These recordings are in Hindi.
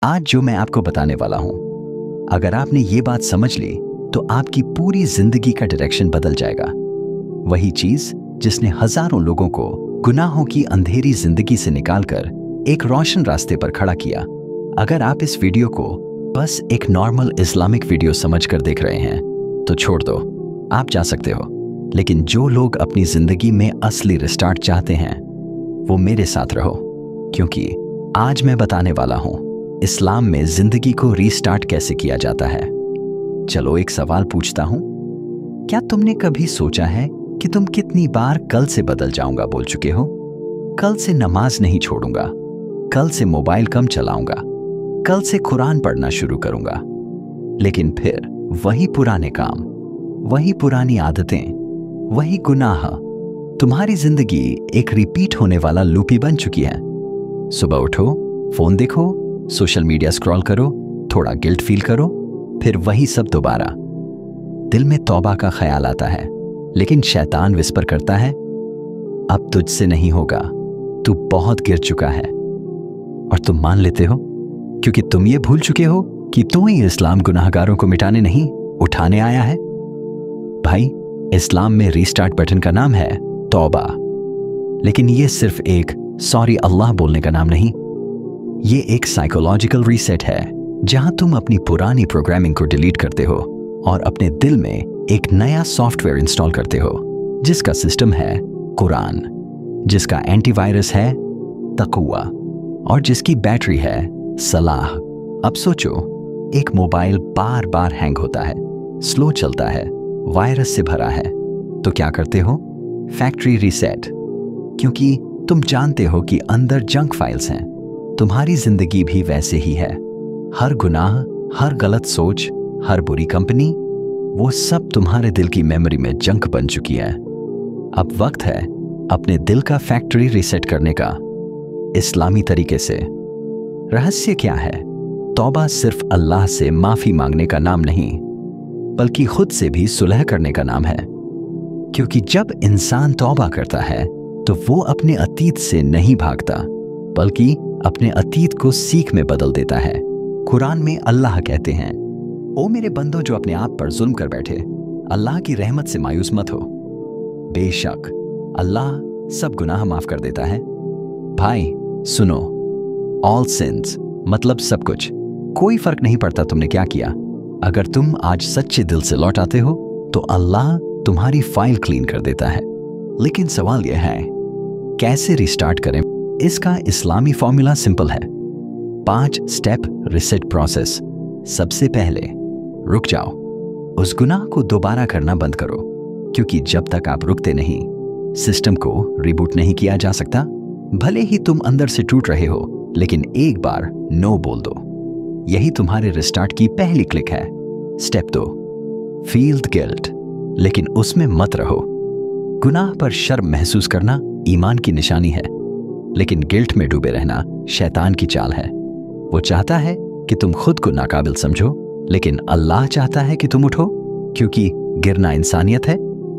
आज जो मैं आपको बताने वाला हूं, अगर आपने ये बात समझ ली तो आपकी पूरी जिंदगी का डायरेक्शन बदल जाएगा। वही चीज जिसने हजारों लोगों को गुनाहों की अंधेरी जिंदगी से निकालकर एक रोशन रास्ते पर खड़ा किया। अगर आप इस वीडियो को बस एक नॉर्मल इस्लामिक वीडियो समझकर देख रहे हैं तो छोड़ दो, आप जा सकते हो। लेकिन जो लोग अपनी जिंदगी में असली रिस्टार्ट चाहते हैं वो मेरे साथ रहो, क्योंकि आज मैं बताने वाला हूं इस्लाम में जिंदगी को रीस्टार्ट कैसे किया जाता है। चलो एक सवाल पूछता हूं, क्या तुमने कभी सोचा है कि तुम कितनी बार कल से बदल जाऊंगा बोल चुके हो? कल से नमाज नहीं छोड़ूंगा, कल से मोबाइल कम चलाऊंगा, कल से कुरान पढ़ना शुरू करूंगा। लेकिन फिर वही पुराने काम, वही पुरानी आदतें, वही गुनाह, तुम्हारी जिंदगी एक रिपीट होने वाला लूप ही बन चुकी है। सुबह उठो, फोन देखो, सोशल मीडिया स्क्रॉल करो, थोड़ा गिल्ट फील करो, फिर वही सब दोबारा। दिल में तौबा का ख्याल आता है, लेकिन शैतान विस्पर करता है, अब तुझसे नहीं होगा, तू बहुत गिर चुका है। और तुम मान लेते हो, क्योंकि तुम ये भूल चुके हो कि तू ही इस्लाम गुनाहगारों को मिटाने नहीं, उठाने आया है। भाई, इस्लाम में रीस्टार्ट बटन का नाम है तौबा, लेकिन ये सिर्फ एक सॉरी अल्लाह बोलने का नाम नहीं। ये एक साइकोलॉजिकल रीसेट है, जहां तुम अपनी पुरानी प्रोग्रामिंग को डिलीट करते हो और अपने दिल में एक नया सॉफ्टवेयर इंस्टॉल करते हो, जिसका सिस्टम है कुरान, जिसका एंटीवायरस है तक़वा और जिसकी बैटरी है सलाह। अब सोचो, एक मोबाइल बार बार हैंग होता है, स्लो चलता है, वायरस से भरा है, तो क्या करते हो? Factory reset. क्योंकि तुम जानते हो कि अंदर जंक फाइल्स हैं। तुम्हारी जिंदगी भी वैसे ही है। हर गुनाह, हर गलत सोच, हर बुरी कंपनी, वो सब तुम्हारे दिल की मेमोरी में जंक बन चुकी है। अब वक्त है अपने दिल का फैक्ट्री रीसेट करने का, इस्लामी तरीके से। रहस्य क्या है? तौबा सिर्फ अल्लाह से माफी मांगने का नाम नहीं, बल्कि खुद से भी सुलह करने का नाम है। क्योंकि जब इंसान तौबा करता है तो वो अपने अतीत से नहीं भागता, बल्कि अपने अतीत को सीख में बदल देता है। कुरान में अल्लाह कहते हैं, ओ मेरे बंदो जो अपने आप पर जुल्म कर बैठे, अल्लाह की रहमत से मायूस मत हो, बेशक अल्लाह सब गुनाह माफ कर देता है। भाई सुनो, ऑल सिंस मतलब सब कुछ, कोई फर्क नहीं पड़ता तुमने क्या किया। अगर तुम आज सच्चे दिल से लौट आते हो तो अल्लाह तुम्हारी फाइल क्लीन कर देता है। लेकिन सवाल यह है, कैसे रिस्टार्ट करें? इसका इस्लामी फॉर्मूला सिंपल है, 5 स्टेप रिसेट प्रोसेस। सबसे पहले रुक जाओ, उस गुनाह को दोबारा करना बंद करो, क्योंकि जब तक आप रुकते नहीं, सिस्टम को रिबूट नहीं किया जा सकता। भले ही तुम अंदर से टूट रहे हो, लेकिन एक बार नो बोल दो, यही तुम्हारे रिस्टार्ट की पहली क्लिक है। स्टेप 2, फील द गिल्ट, लेकिन उसमें मत रहो। गुनाह पर शर्म महसूस करना ईमान की निशानी है, लेकिन गिल्ट में डूबे रहना शैतान की चाल है। वो चाहता है कि तुम खुद को नाकाबिल समझो, लेकिन अल्लाह चाहता है कि तुम उठो, क्योंकि गिरना इंसानियत है,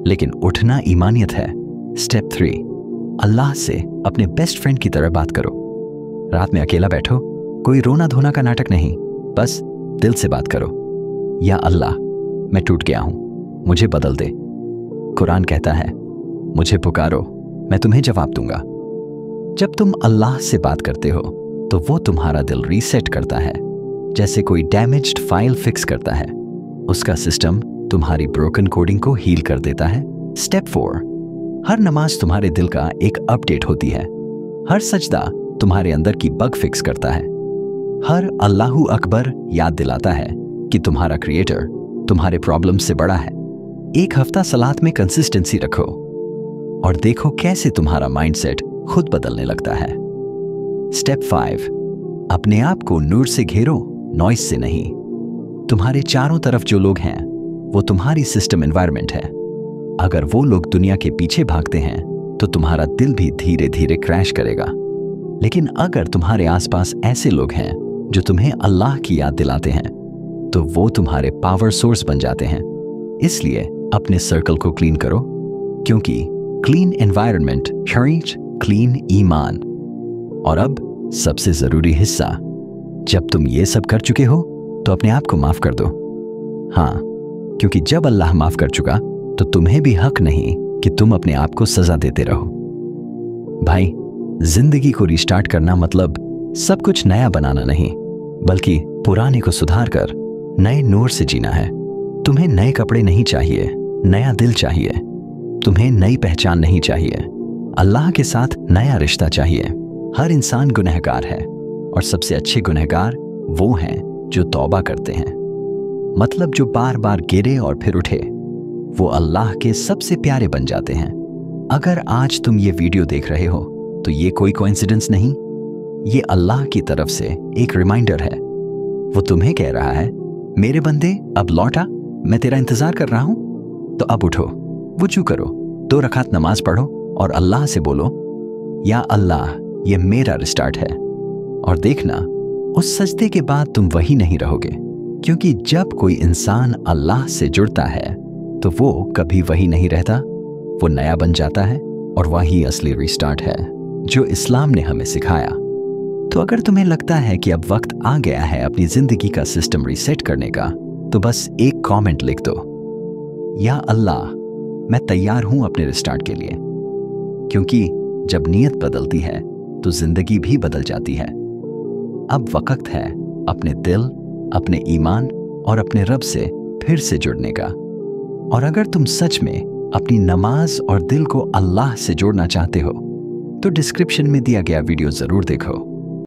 लेकिन उठना ईमानियत है। स्टेप 3, अल्लाह से अपने बेस्ट फ्रेंड की तरह बात करो। रात में अकेला बैठो, कोई रोना धोना का नाटक नहीं, बस दिल से बात करो। या अल्लाह, मैं टूट गया हूं, मुझे बदल दे। कुरान कहता है, मुझे पुकारो, मैं तुम्हें जवाब दूंगा। जब तुम अल्लाह से बात करते हो तो वो तुम्हारा दिल रीसेट करता है, जैसे कोई डैमेज्ड फाइल फिक्स करता है। उसका सिस्टम तुम्हारी ब्रोकन कोडिंग को हील कर देता है। स्टेप 4, हर नमाज तुम्हारे दिल का एक अपडेट होती है। हर सजदा तुम्हारे अंदर की बग फिक्स करता है। हर अल्लाहू अकबर याद दिलाता है कि तुम्हारा क्रिएटर तुम्हारे प्रॉब्लम से बड़ा है। एक हफ्ता सलात में कंसिस्टेंसी रखो और देखो कैसे तुम्हारा माइंडसेट खुद बदलने लगता है। स्टेप 5, अपने आप को नूर से घेरो, नॉइस से नहीं। तुम्हारे चारों तरफ जो लोग हैं वो तुम्हारी सिस्टम एनवायरनमेंट है। अगर वो लोग दुनिया के पीछे भागते हैं तो तुम्हारा दिल भी धीरे धीरे क्रैश करेगा। लेकिन अगर तुम्हारे आसपास ऐसे लोग हैं जो तुम्हें अल्लाह की याद दिलाते हैं तो वो तुम्हारे पावर सोर्स बन जाते हैं। इसलिए अपने सर्कल को क्लीन करो, क्योंकि क्लीन एनवायरनमेंट क्लीन ईमान। और अब सबसे जरूरी हिस्सा, जब तुम ये सब कर चुके हो तो अपने आप को माफ कर दो। हाँ, क्योंकि जब अल्लाह माफ कर चुका तो तुम्हें भी हक नहीं कि तुम अपने आप को सजा देते रहो। भाई, जिंदगी को रिस्टार्ट करना मतलब सब कुछ नया बनाना नहीं, बल्कि पुराने को सुधार कर नए नूर से जीना है। तुम्हें नए कपड़े नहीं चाहिए, नया दिल चाहिए। तुम्हें नई पहचान नहीं चाहिए, अल्लाह के साथ नया रिश्ता चाहिए। हर इंसान गुनहगार है और सबसे अच्छे गुनहगार वो हैं जो तौबा करते हैं, मतलब जो बार बार गिरे और फिर उठे, वो अल्लाह के सबसे प्यारे बन जाते हैं। अगर आज तुम ये वीडियो देख रहे हो तो ये कोई कोइंसिडेंस नहीं, ये अल्लाह की तरफ से एक रिमाइंडर है। वो तुम्हें कह रहा है, मेरे बंदे अब लौटा, मैं तेरा इंतजार कर रहा हूं, तो अब उठो, वुजू करो, 2 रकात नमाज पढ़ो और अल्लाह से बोलो, या अल्लाह, ये मेरा रिस्टार्ट है। और देखना, उस सजदे के बाद तुम वही नहीं रहोगे, क्योंकि जब कोई इंसान अल्लाह से जुड़ता है तो वो कभी वही नहीं रहता, वो नया बन जाता है। और वही असली रिस्टार्ट है जो इस्लाम ने हमें सिखाया। तो अगर तुम्हें लगता है कि अब वक्त आ गया है अपनी जिंदगी का सिस्टम रीसेट करने का, तो बस एक कमेंट लिख दो, या अल्लाह, मैं तैयार हूं अपने रिस्टार्ट के लिए। क्योंकि जब नीयत बदलती है तो जिंदगी भी बदल जाती है। अब वक्त है अपने दिल, अपने ईमान और अपने रब से फिर से जुड़ने का। और अगर तुम सच में अपनी नमाज और दिल को अल्लाह से जोड़ना चाहते हो तो डिस्क्रिप्शन में दिया गया वीडियो जरूर देखो।